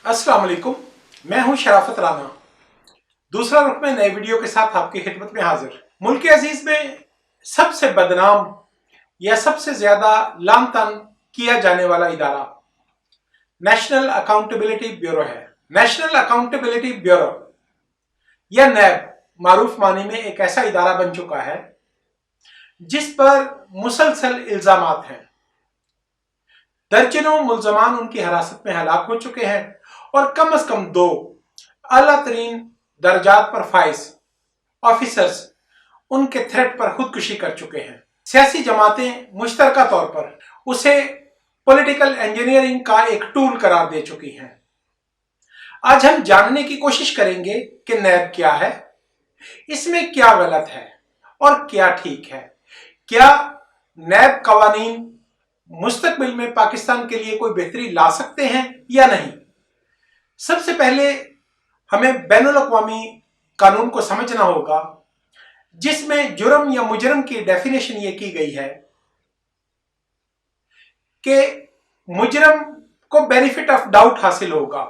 अस्सलाम वालेकुम, मैं हूं शराफत राना। दूसरा रुख में नए वीडियो के साथ आपकी खिदमत में हाजिर। मुल्क अजीज में सबसे बदनाम या सबसे ज्यादा लानतान किया जाने वाला इदारा नेशनल अकाउंटेबिलिटी ब्यूरो है। नेशनल अकाउंटेबिलिटी ब्यूरो या नैब मारूफ मानी में एक ऐसा इदारा बन चुका है जिस पर मुसलसल इल्जामात हैं। दर्जनों मुल्जमान उनकी हिरासत में हलाक हो चुके हैं और कम से कम 2 आला तरीन दर्जात पर फाइज ऑफिसर्स उनके थ्रेट पर खुदकुशी कर चुके हैं। सियासी जमातें मुश्तरका तौर पर उसे पॉलिटिकल इंजीनियरिंग का एक टूल करार दे चुकी हैं। आज हम जानने की कोशिश करेंगे कि नैब क्या है, इसमें क्या गलत है और क्या ठीक है। क्या नैब कवानीन मुस्तकबिल में पाकिस्तान के लिए कोई बेहतरी ला सकते हैं या नहीं। सबसे पहले हमें बैनुल अक़वामी कानून को समझना होगा जिसमें जुर्म या मुजरम की डेफिनेशन ये की गई है कि मुजरम को बेनिफिट ऑफ डाउट हासिल होगा।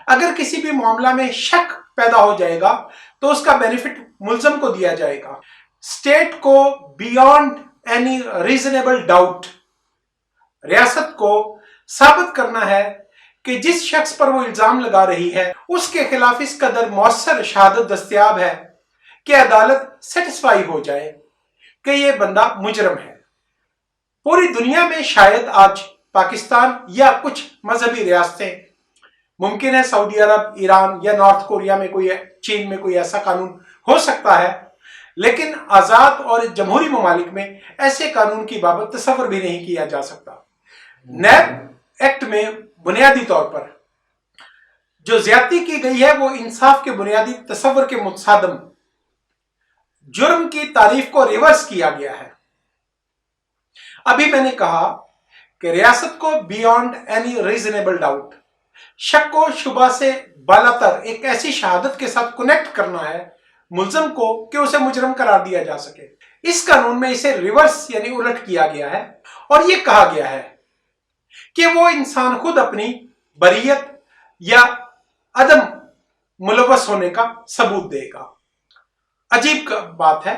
अगर किसी भी मामला में शक पैदा हो जाएगा तो उसका बेनिफिट मुल्ज़म को दिया जाएगा। स्टेट को बियॉन्ड एनी रीजनेबल डाउट रियासत को साबित करना है कि जिस शख्स पर वो इल्जाम लगा रही है उसके खिलाफ इस कदर मौसर शहादत दस्तयाब है कि अदालत सेटिस्फाई हो जाए कि ये बंदा मुजरम है। पूरी दुनिया में शायद आज पाकिस्तान या कुछ मजहबी रियासतें, मुमकिन है सऊदी अरब, ईरान या नॉर्थ कोरिया में कोई, चीन में कोई ऐसा कानून हो सकता है, लेकिन आजाद और जमहूरी ममालिक में ऐसे कानून की बाबत तसव्वुर भी नहीं किया जा सकता। नैब एक्ट में बुनियादी तौर पर जो ज्यादती की गई है वो इंसाफ के बुनियादी तसव्वुर के मुतसादम जुर्म की तारीफ को रिवर्स किया गया है। अभी मैंने कहा कि रियासत को बियॉन्ड एनी रीजनेबल डाउट, शक व शुबा से बालातर एक ऐसी शहादत के साथ कनेक्ट करना है मुल्ज़म को कि उसे मुजरम करार दिया जा सके। इस कानून में इसे रिवर्स यानी उलट किया गया है और यह कहा गया है कि वो इंसान खुद अपनी बरीयत या अदम मुलव्वस होने का सबूत देगा। अजीब बात है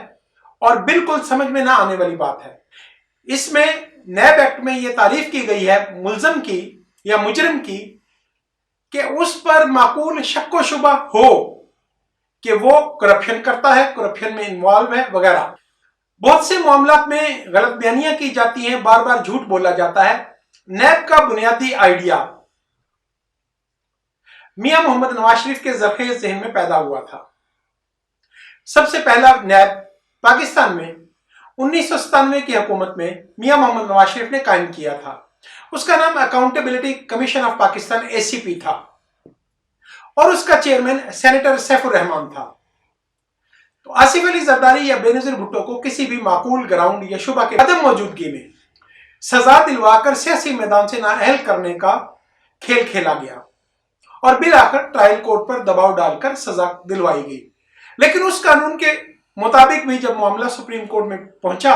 और बिल्कुल समझ में ना आने वाली बात है। इसमें नैब एक्ट में यह तारीफ की गई है मुल्ज़म की या मुजरिम की कि उस पर माकूल शक व शुबा हो कि वो करप्शन करता है, करप्शन में इन्वॉल्व है वगैरह। बहुत से मामलात में गलत बयानियां की जाती हैं, बार बार झूठ बोला जाता है। नैब का बुनियादी आइडिया मियां मोहम्मद नवाज शरीफ के ज़रख़े ज़हन में पैदा हुआ था। सबसे पहला नैब पाकिस्तान में 1997 की हुकूमत में मियां मोहम्मद नवाज शरीफ ने कायम किया था। उसका नाम accountability commission of Pakistan ACP था और उसका चेयरमैन सेनेटर सैफुर रहमान था। तो आसिफ अली जरदारी या बेनज़ीर भुट्टो को किसी भी माकूल ग्राउंड या शुबा के अदम मौजूदगी में सजा दिलवाकर सियासी मैदान से नाअहल करने का खेल खेला गया और बिल आखिर ट्रायल कोर्ट पर दबाव डालकर सजा दिलवाई गई। लेकिन उस कानून के मुताबिक भी जब मामला सुप्रीम कोर्ट में पहुंचा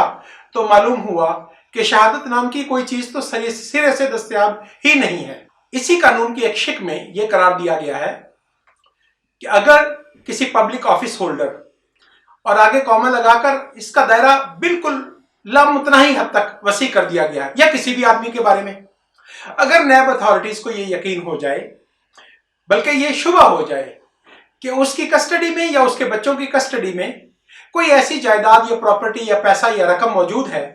तो मालूम हुआ कि शहादत नाम की कोई चीज तो सिरे से दस्तयाब ही नहीं है। इसी कानून की एक शिक में यह करार दिया गया है कि अगर किसी पब्लिक ऑफिस होल्डर, और आगे कॉमा लगाकर इसका दायरा बिल्कुल लामुतनाही हद तक वसी कर दिया गया है, या किसी भी आदमी के बारे में, अगर नैब अथॉरिटीज को यह यकीन हो जाए, बल्कि यह शुबा हो जाए कि उसकी कस्टडी में या उसके बच्चों की कस्टडी में कोई ऐसी जायदाद या प्रॉपर्टी या पैसा या रकम मौजूद है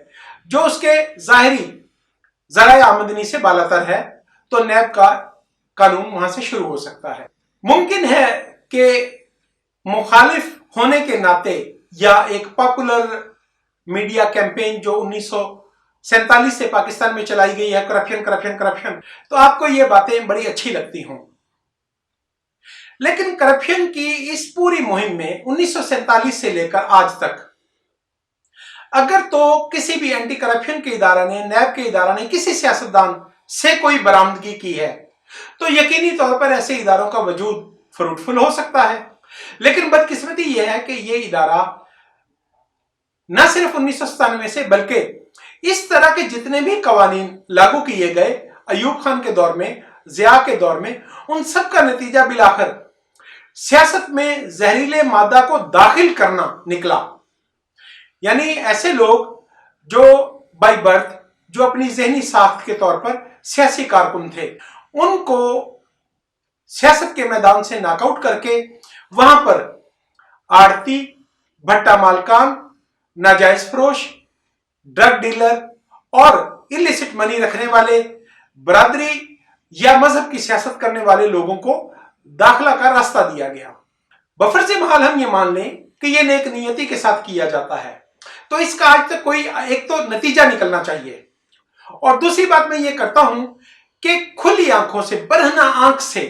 जो उसके जाहिरी ज़राए आमदनी से बालातर है, तो नैब का कानून वहां से शुरू हो सकता है। मुमकिन है कि मुखालिफ होने के नाते या एक पॉपुलर मीडिया कैंपेन जो 1947 से पाकिस्तान में चलाई गई है, करप्शन करप्शन करप्शन, तो आपको ये बातें बड़ी अच्छी लगती हों। लेकिन करप्शन की इस पूरी मुहिम में 1947 से लेकर आज तक अगर तो किसी भी एंटी करप्शन के इदारा ने, नैब के इदारा ने किसी सियासतदान से कोई बरामदगी की है तो यकीनी तौर पर ऐसे इदारों का वजूद फ्रूटफुल हो सकता है। लेकिन बदकिस्मती यह है कि यह इदारा न सिर्फ 1997 से बल्कि इस तरह के जितने भी कवानीन लागू किए गए अयूब खान के दौर में ज़िया के दौर में, उन सब का नतीजा बिलाखिर सियासत में जहरीले मादा को दाखिल करना निकला। यानी ऐसे लोग जो बाय बर्थ, जो अपनी जहनी साख्त के तौर पर सियासी कारकुन थे, उनको सियासत के मैदान से नॉकआउट करके वहां पर आड़ती, भट्टा मालकान, नाजायज फरोश, ड्रग डीलर और इलिसिट मनी रखने वाले, बरादरी या मजहब की सियासत करने वाले लोगों को दाखिला का रास्ता दिया गया। बफर से महाल हम ये मान लें कि ये नेक नियति के साथ किया जाता है, तो इसका आज तक कोई एक तो नतीजा निकलना चाहिए। और दूसरी बात मैं ये करता हूं कि खुली आंखों से, बरहना आंख से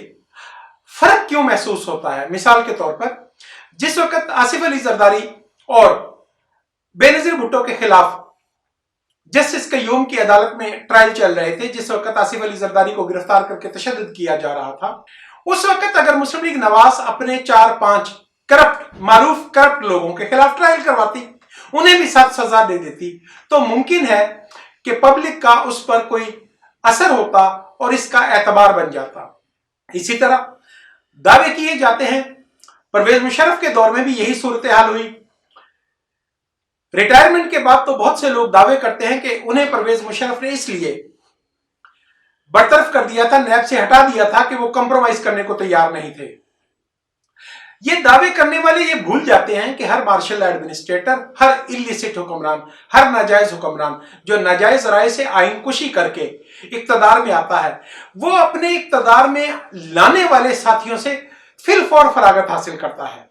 फर्क क्यों महसूस होता है। मिसाल के तौर पर जिस वक्त आसिफ अली जरदारी और बेनजीर भुट्टो के खिलाफ जस्टिस कय्यूम की अदालत में ट्रायल चल रहे थे, जिस वक्त आसिफ अली जरदारी को गिरफ्तार करके तशद्दुद किया जा रहा था, उस वक्त अगर मुस्लिम लीग नवाज अपने 4-5 मारूफ करप्ट लोगों के खिलाफ ट्रायल करवाती, उन्हें भी 7 सजा दे देती, तो मुमकिन है कि पब्लिक का उस पर कोई असर होता और इसका एतबार बन जाता। इसी तरह दावे किए जाते हैं, परवेज मुशर्रफ के दौर में भी यही सूरत हाल हुई। रिटायरमेंट के बाद तो बहुत से लोग दावे करते हैं कि उन्हें परवेज मुशर्रफ ने इसलिए बरतरफ कर दिया था, नैब से हटा दिया था कि वो कंप्रोमाइज करने को तैयार नहीं थे। ये दावे करने वाले ये भूल जाते हैं कि हर मार्शल एडमिनिस्ट्रेटर, हर इलिसिट हुक्मरान, हर नाजायज हुक्मरान जो नाजायज राय से आइन कुशी करके इक्तदार में आता है, वो अपने इक्तदार में लाने वाले साथियों से फिलफौर फरागत हासिल करता है।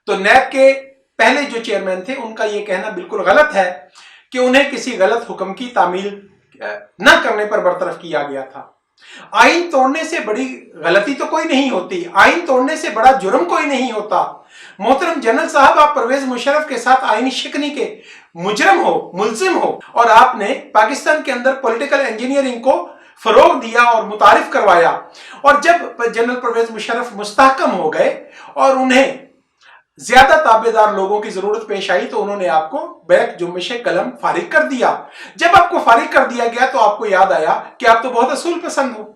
तो नैब के पहले जो चेयरमैन थे, उनका यह कहना बिल्कुल गलत है कि उन्हें किसी गलत हुक्म की तामील न करने पर बरतरफ किया गया था। आइन तोड़ने से बड़ी गलती तो कोई नहीं होती, आइन तोड़ने से बड़ा जुर्म कोई नहीं होता। मोहतरम जनरल साहब, आप परवेज मुशर्रफ के साथ आईनी शिकनी के मुजरम हो, मुल्जिम हो, और आपने पाकिस्तान के अंदर पॉलिटिकल इंजीनियरिंग को फरोग दिया और मुतारिफ करवाया। और जब जनरल परवेज मुशर्रफ मुस्तहकम हो गए और उन्हें ज्यादा ताबेदार लोगों की जरूरत पेश आई, तो उन्होंने आपको बैक जुम्बिश कलम फारिग कर दिया। जब आपको फारिग कर दिया गया तो आपको याद आया कि आप तो बहुत असूल पसंद हो।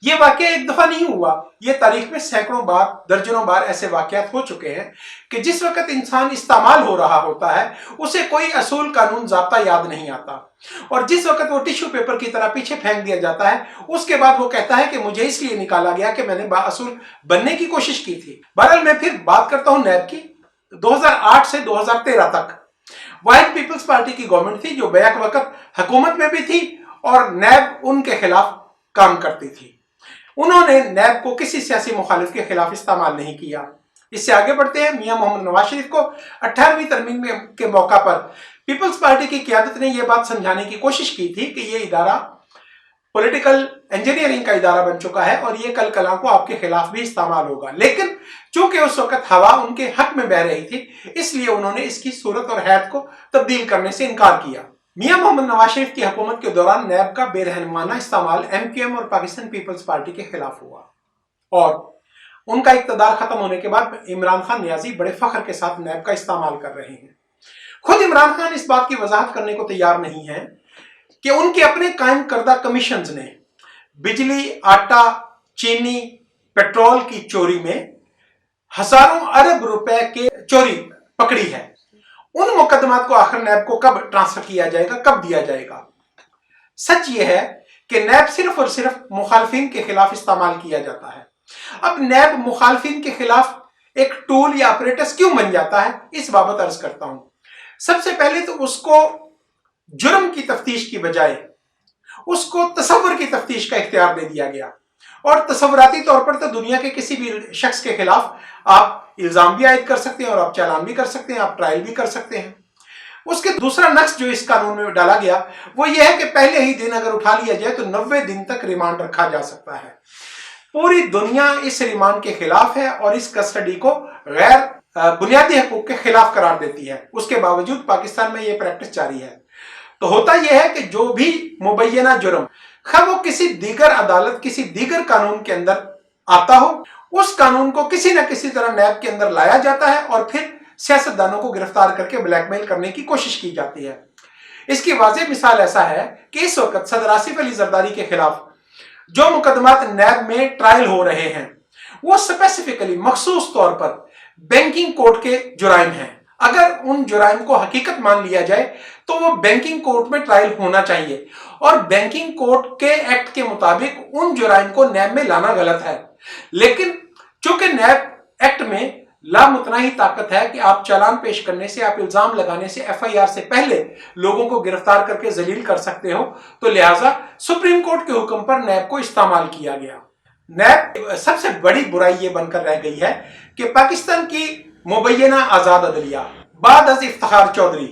ये वाकया एक दफा नहीं हुआ, ये तारीख में सैकड़ों बार, दर्जनों बार ऐसे वाकयात हो चुके हैं कि जिस वक्त इंसान इस्तेमाल हो रहा होता है, उसे कोई असूल कानून ज़ाब्ता याद नहीं आता, और जिस वक्त वो टिश्यू पेपर की तरह पीछे फेंक दिया जाता है, उसके बाद वो कहता है कि मुझे इसलिए निकाला गया कि मैंने बाअसूल बनने की कोशिश की थी। बहरहाल मैं फिर बात करता हूं नैब की। 2008 से 2013 तक वाहिद पीपल्स पार्टी की गवर्नमेंट थी, जो बैक वक्त हुकूमत में भी थी और नैब उनके खिलाफ काम करती थी। उन्होंने नैब को किसी सियासी मुखालिफ के खिलाफ इस्तेमाल नहीं किया। इससे आगे बढ़ते हैं। मियां मोहम्मद नवाज शरीफ को 18वीं तरमीम के मौका पर पीपल्स पार्टी की क़यादत ने यह बात समझाने की कोशिश की थी कि यह इदारा पॉलिटिकल इंजीनियरिंग का इदारा बन चुका है और यह कल कला को आपके खिलाफ भी इस्तेमाल होगा। लेकिन चूंकि उस वक्त हवा उनके हक में बह रही थी, इसलिए उन्होंने इसकी सूरत और हैत को तब्दील करने से इनकार किया। मियां मोहम्मद नवाज शरीफ की हुकूमत के दौरान नैब का बेरहमाना इस्तेमाल MQM और पाकिस्तान पीपल्स पार्टी के खिलाफ हुआ, और उनका इक़्तिदार खत्म होने के बाद इमरान खान नियाजी बड़े फख्र के साथ नैब का इस्तेमाल कर रहे हैं। खुद इमरान खान इस बात की वजाहत करने को तैयार नहीं है कि उनके अपने कायम करदा कमीशन ने बिजली, आटा, चीनी, पेट्रोल की चोरी में हजारों अरब रुपए के चोरी पकड़ी है। उन मुकदमात को आखिर नैब को कब ट्रांसफर किया जाएगा, कब दिया जाएगा? सच यह है कि नैब सिर्फ और सिर्फ मुखालफिन के खिलाफ इस्तेमाल किया जाता है। अब नैब मुखालफिन के खिलाफ एक टूल या ऑपरेटस क्यों बन जाता है, इस बाबत अर्ज करता हूं। सबसे पहले तो उसको जुर्म की तफ्तीश की बजाय उसको तसव्वुर की तफ्तीश का इख्तियार दे दिया गया, और तसव्वुराती तौर पर तो दुनिया के किसी भी शख्स के खिलाफ आप इल्जाम भी आयद कर सकते हैं और आप चालान भी कर सकते हैं, आप ट्रायल भी कर सकते हैं। उसके दूसरा नक्श जो इस कानून में डाला गया वो ये है कि पहले ही दिन अगर उठा लिया जाए तो 90 दिन तक रिमांड रखा जा सकता है। पूरी दुनिया इस रिमांड के खिलाफ है और इस कस्टडी को गैर बुनियादी हकूक के खिलाफ करार देती है। उसके बावजूद पाकिस्तान में यह प्रैक्टिस जारी है। तो होता यह है कि जो भी मुबैना जुर्म खैर वो किसी दीगर अदालत, किसी दीगर कानून के अंदर आता हो, उस कानून को किसी न किसी तरह नैब के अंदर लाया जाता है और फिर सियासतदानों को गिरफ्तार करके ब्लैकमेल करने की कोशिश की जाती है। इसकी वाज़ेह मिसाल ऐसा है कि इस वक्त सदर आसिफ अली जरदारी के खिलाफ जो मुकदमात नैब में ट्रायल हो रहे हैं वो स्पेसिफिकली मखसूस तौर पर बैंकिंग कोड के जुराइम हैं। अगर उन जुराइम को हकीकत मान लिया जाए तो वो बैंकिंग कोड में ट्रायल होना चाहिए और बैंकिंग कोड के एक्ट के मुताबिक उन जुराइम को नैब में लाना गलत है। लेकिन चूंकि नैब एक्ट में लामुतना ही ताकत है कि आप चालान पेश करने से, आप इल्जाम लगाने से, एफआईआर से पहले लोगों को गिरफ्तार करके जलील कर सकते हो, तो लिहाजा सुप्रीम कोर्ट के हुक्म पर नैब को इस्तेमाल किया गया। नैब सबसे बड़ी बुराई ये बनकर रह गई है कि पाकिस्तान की मुबैना आजाद अदलिया बाद अज इफ्तिखार चौधरी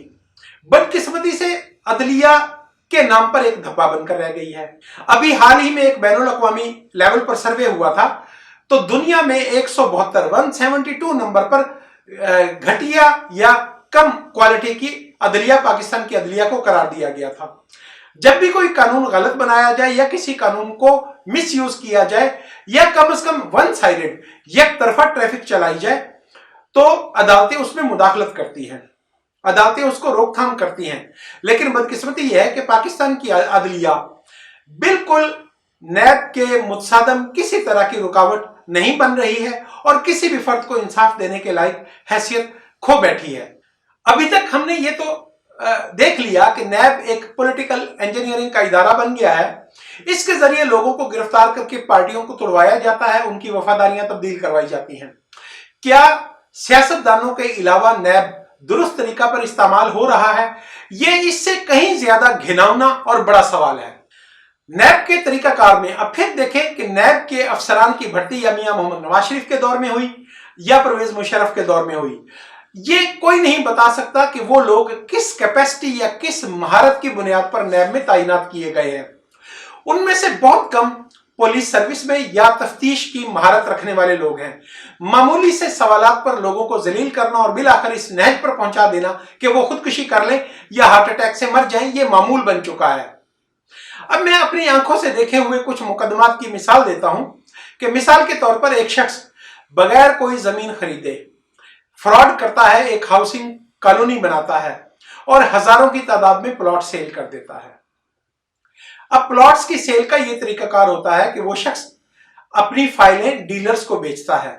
बदकिस्मती से अदलिया के नाम पर एक धब्बा बनकर रह गई है। अभी हाल ही में एक बैनुल अक़वामी लेवल पर सर्वे हुआ था तो दुनिया में 172 नंबर पर घटिया या कम क्वालिटी की अदलिया पाकिस्तान की अदलिया को करार दिया गया था। जब भी कोई कानून गलत बनाया जाए या किसी कानून को मिस यूज किया जाए या कम से कम वन साइडेड एक तरफा ट्रैफिक चलाई जाए तो अदालतें उसमें मुदाखलत करती हैं, अदालतें उसको रोकथाम करती हैं। लेकिन बदकिस्मती यह है कि पाकिस्तान की अदलिया बिल्कुल नैब के मुतसादम किसी तरह की रुकावट नहीं बन रही है और किसी भी फर्द को इंसाफ देने के लायक हैसियत खो बैठी है। अभी तक हमने ये तो देख लिया कि नैब एक पॉलिटिकल इंजीनियरिंग का इदारा बन गया है। इसके जरिए लोगों को गिरफ्तार करके पार्टियों को तोड़वाया जाता है, उनकी वफादारियां तब्दील करवाई जाती हैं। क्या सियासतदानों के अलावा नैब दुरुस्त तरीका पर इस्तेमाल हो रहा है? ये इससे कहीं ज्यादा घिनौना और बड़ा सवाल है। नैब के तरीकाकार में अब फिर देखें कि नैब के अफसरान की भर्ती या मियां मोहम्मद नवाज शरीफ के दौर में हुई या परवेज मुशर्रफ के दौर में हुई, ये कोई नहीं बता सकता कि वो लोग किस कैपेसिटी या किस महारत की बुनियाद पर नैब में तैनात किए गए हैं। उनमें से बहुत कम पुलिस सर्विस में या तफ्तीश की महारत रखने वाले लोग हैं। मामूली से सवालात पर लोगों को जलील करना और बिलाखिर इस नहज पर पहुंचा देना कि वो खुदकुशी कर लें या हार्ट अटैक से मर जाएं, ये मामूल बन चुका है। अब मैं अपनी आंखों से देखे हुए कुछ मुकदमात की मिसाल देता हूं कि मिसाल के तौर पर एक शख्स बगैर कोई जमीन खरीदे फ्रॉड करता है, एक हाउसिंग कॉलोनी बनाता है और हजारों की तादाद में प्लॉट सेल कर देता है। अब प्लॉट्स की सेल का यह तरीकाकार होता है कि वो शख्स अपनी फाइलें डीलर्स को बेचता है।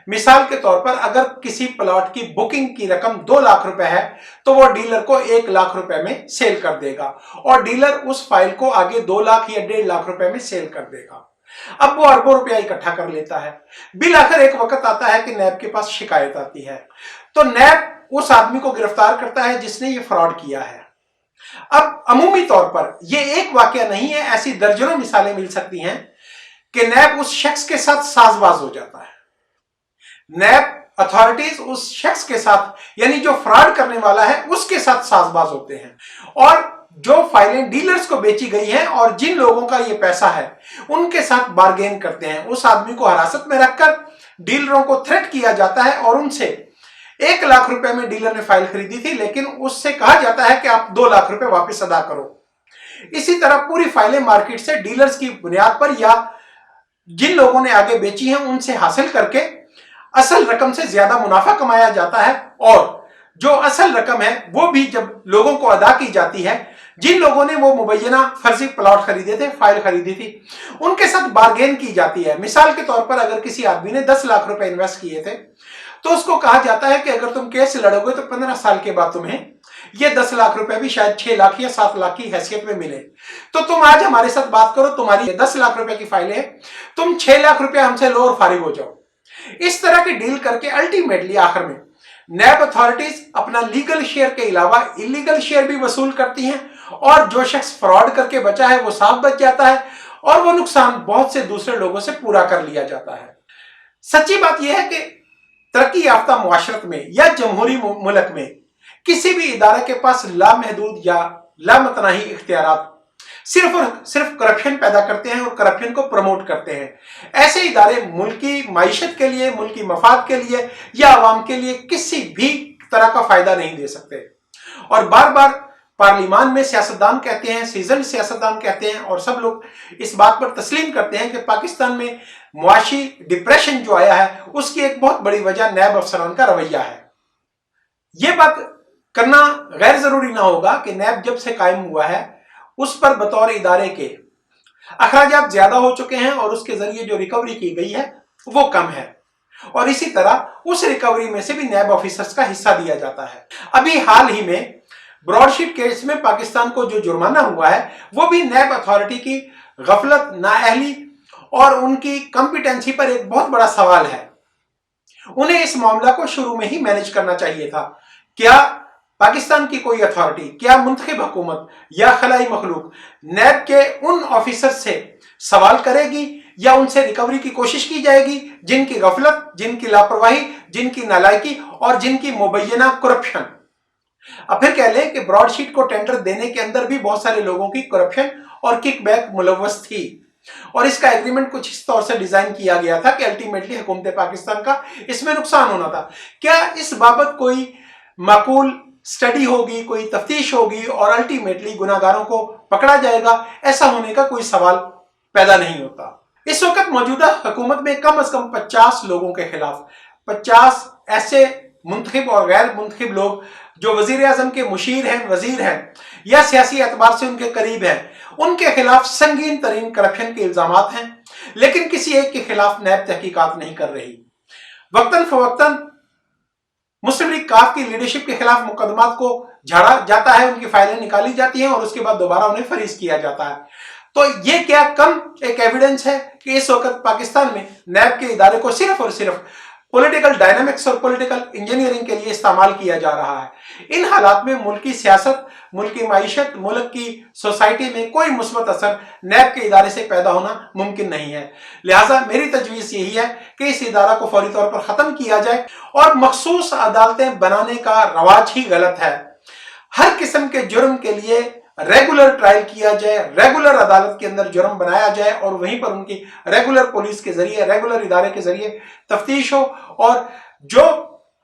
मिसाल के तौर पर अगर किसी प्लॉट की बुकिंग की रकम 2 लाख रुपए है तो वो डीलर को 1 लाख रुपए में सेल कर देगा और डीलर उस फाइल को आगे 2 लाख या 1.5 लाख रुपए में सेल कर देगा। अब वो अरबों रुपया इकट्ठा कर लेता है। बिल आखिर एक वक्त आता है कि नैब के पास शिकायत आती है तो नैब उस आदमी को गिरफ्तार करता है जिसने ये फ्रॉड किया है। अब अमूमी तौर पर यह एक वाकया नहीं है, ऐसी दर्जनों मिसालें मिल सकती हैं कि नैब उस शख्स के साथ साजबाज हो जाता है। नैब अथॉरिटीज उस शख्स के साथ, यानी जो फ्रॉड करने वाला है, उसके साथ साजबाज होते हैं और जो फाइलें डीलर्स को बेची गई हैं और जिन लोगों का ये पैसा है उनके साथ बार्गेन करते हैं। उस आदमी को हिरासत में रखकर डीलरों को थ्रेट किया जाता है और उनसे 1 लाख रुपए में डीलर ने फाइल खरीदी थी लेकिन उससे कहा जाता है कि आप 2 लाख रुपए वापस अदा करो। इसी तरह पूरी फाइलें मार्केट से डीलर्स की बुनियाद पर या जिन लोगों ने आगे बेची हैं उनसे हासिल करके असल रकम से ज्यादा मुनाफा कमाया जाता है और जो असल रकम है वो भी जब लोगों को अदा की जाती है, जिन लोगों ने वो मुबैना फर्जी प्लॉट खरीदे थे, फाइल खरीदी थी, उनके साथ बार्गेन की जाती है। मिसाल के तौर पर अगर किसी आदमी ने 10 लाख रुपए इन्वेस्ट किए थे तो उसको कहा जाता है कि अगर तुम केस लड़ोगे तो 15 साल के बाद तुम्हें ये 10 लाख रुपए भी शायद 6 लाख या 7 लाख की हैसियत में मिले। तो तुम आज हमारे साथ बात करो, तुम्हारी 10 लाख रुपए की फाइलें हैं, तुम 6 लाख रुपए हमसे लो और फारिग हो जाओ। इस तरह की डील करके अल्टीमेटली आखिर में नैब अथॉरिटीज अपना लीगल शेयर के अलावा इलीगल शेयर भी वसूल करती हैं और जो शख्स फ्रॉड करके बचा है वो साफ बच जाता है और वो नुकसान बहुत से दूसरे लोगों से पूरा कर लिया जाता है। सच्ची बात यह है कि तरक्की याफ्ता मुआशरत में या जमहूरी मुल्क में किसी भी इदारे के पास लामहदूद या लामतनाही इख्तियारात सिर्फ और सिर्फ करप्शन पैदा करते हैं और करप्शन को प्रमोट करते हैं। ऐसे इदारे मुल्की माइशत के लिए, मुल्की मफाद के लिए या आवाम के लिए किसी भी तरह का फायदा नहीं दे सकते। और बार बार पार्लिमान में सियासतदान कहते हैं, सीजन सियासतदान कहते हैं और सब लोग इस बात पर तस्लीम करते हैं कि पाकिस्तान में मुआशी डिप्रेशन जो आया है उसकी एक बहुत बड़ी वजह नैब अफसरान का रवैया है। यह बात करना गैर जरूरी ना होगा कि नैब जब से कायम हुआ है उस पर बतौर इदारे के अखराजात ज्यादा हो चुके हैं और उसके जरिए जो रिकवरी की गई है वो कम है, और इसी तरह उस रिकवरी में से भी नैब ऑफिसर्स का हिस्सा दिया जाता है। अभी हाल ही में ब्रॉडशीट केस में पाकिस्तान को जो जुर्माना हुआ है वो भी नैब अथॉरिटी की गफलत, नाअहली और उनकी कॉम्पिटेंसी पर एक बहुत बड़ा सवाल है। उन्हें इस मामला को शुरू में ही मैनेज करना चाहिए था। क्या पाकिस्तान की कोई अथॉरिटी, क्या मुंतखब हुकूमत या खलाई मखलूक नैब के उन ऑफिसर से सवाल करेगी या उनसे रिकवरी की कोशिश की जाएगी जिनकी गफलत, जिनकी लापरवाही, जिनकी नालायकी और जिनकी मुबैना करप्शन। अब फिर कह लें कि ब्रॉडशीट को टेंडर देने के अंदर भी बहुत सारे लोगों की करप्शन और किकबैक मुलव्वस थी, और इसका एग्रीमेंट कुछ इस तौर से डिजाइन किया गया था कि अल्टीमेटली हुकूमत पाकिस्तान का इसमें नुकसान होना था। क्या इस बाबत कोई माकूल स्टडी होगी, कोई तफ्तीश होगी और अल्टीमेटली गुनाहगारों को पकड़ा जाएगा? ऐसा होने का कोई सवाल पैदा नहीं होता। इस वक्त मौजूदा हुकूमत में कम से कम 50 लोगों के खिलाफ, 50 ऐसे मुंतखब और गैर मुंतखब लोग जो वजीर आजम के मुशीर हैं, वजीर हैं या सियासी एतबार से उनके करीब हैं, उनके खिलाफ संगीन तरीन करप्शन के इल्जामात हैं, लेकिन किसी एक के खिलाफ नैब तहकीकात नहीं कर रही। वक्तन फवक्तन मुस्लिम लीग काफ की लीडरशिप के खिलाफ मुकदमात को झाड़ा जाता है, उनकी फाइलें निकाली जाती हैं और उसके बाद दोबारा उन्हें फरीज किया जाता है। तो ये क्या कम एक एविडेंस है कि इस वक्त पाकिस्तान में नैब के इदारे को सिर्फ और सिर्फ पॉलिटिकल डायनामिक्स और पॉलिटिकल इंजीनियरिंग के लिए इस्तेमाल किया जा रहा है। इन हालात में मुल्क की सियासत, मुल्क की माइशत, मुल्क की सोसाइटी में कोई मुस्बत असर नैब के इदारे से पैदा होना मुमकिन नहीं है। लिहाजा मेरी तजवीज़ यही है कि इस इदारा को फौरी तौर पर ख़त्म किया जाए और मखसूस अदालतें बनाने का रवाज ही गलत है। हर किस्म के जुर्म के लिए रेगुलर ट्रायल किया जाए, रेगुलर अदालत के अंदर जुर्म बनाया जाए और वहीं पर उनकी रेगुलर पुलिस के जरिए, रेगुलर इदारे के जरिए तफ्तीश हो, और जो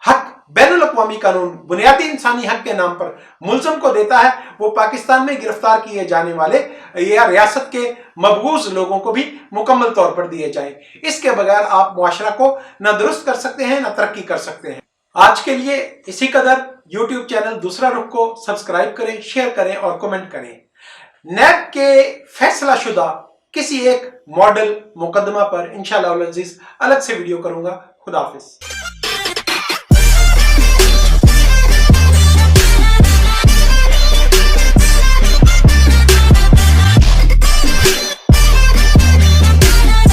हक बैनुल अक़वामी कानून बुनियादी इंसानी हक के नाम पर मुल्ज़म को देता है वो पाकिस्तान में गिरफ्तार किए जाने वाले या रियासत के मबगूज लोगों को भी मुकम्मल तौर पर दिए जाए। इसके बगैर आप मुआशरा को न दुरुस्त कर सकते हैं, न तरक्की कर सकते हैं। आज के लिए इसी कदर। YouTube चैनल दूसरा रुख को सब्सक्राइब करें, शेयर करें और कमेंट करें। नैब के फैसला शुदा किसी एक मॉडल मुकदमा पर इंशाअल्लाह अलग से वीडियो करूंगा। खुदा हाफिज।